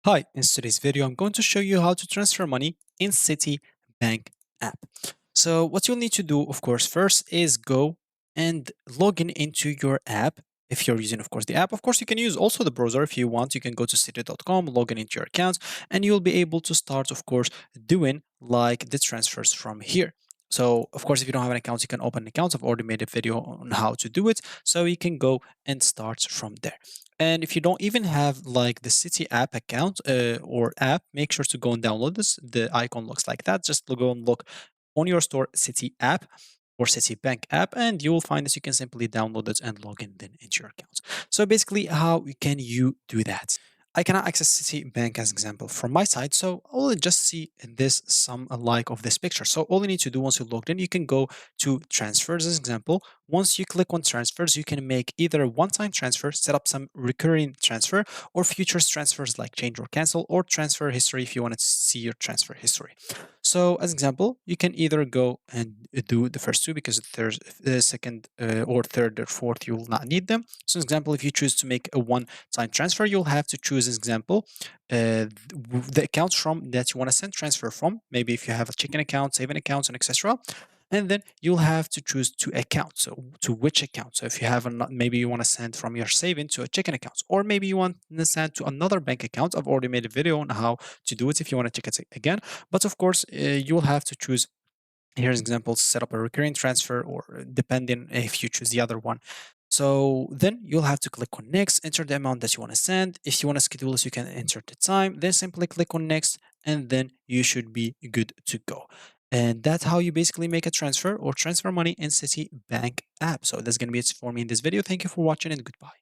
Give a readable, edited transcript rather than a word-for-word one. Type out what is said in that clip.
Hi, in today's video, I'm going to show you how to transfer money in Citibank app. So what you'll need to do, of course, first is go and log in into your app. If you're using, of course, the app, of course, you can use also the browser if you want. You can go to citi.com, log in into your account, and you'll be able to start, of course, doing like the transfers from here. So, of course, if you don't have an account, you can open an account. I've already made a video on how to do it. So you can go and start from there. And if you don't even have like the Citi app account or app, make sure to go and download this. The icon looks like that. Just go and look on your store Citi app or Citibank app, and you will find this. You can simply download it and log in then into your account. So basically, how can you do that? I cannot access Citibank as example from my side, so I will just see this some like of this picture. So all you need to do once you logged in, you can go to transfers as example. Once you click on transfers, you can make either a one-time transfer, set up some recurring transfer, or futures transfers like change or cancel, or transfer history if you want to see your transfer history. So as example, you can either go and do the first two because the second or third or fourth, you will not need them. So example, if you choose to make a one-time transfer, you'll have to choose as example, the accounts from that you want to send transfer from. Maybe if you have a checking account, saving accounts, and etc. And then you'll have to choose to account. So to which account? So if you have maybe you want to send from your saving to a checking account, or maybe you want to send to another bank account. I've already made a video on how to do it if you want to check it again. But of course, you'll have to choose. Here's examples, set up a recurring transfer or depending if you choose the other one. So then you'll have to click on next, enter the amount that you want to send. If you want to schedule this, you can enter the time, then simply click on next, and then you should be good to go. And that's how you basically make a transfer or transfer money in Citibank app. So that's going to be it for me in this video. Thank you for watching and goodbye.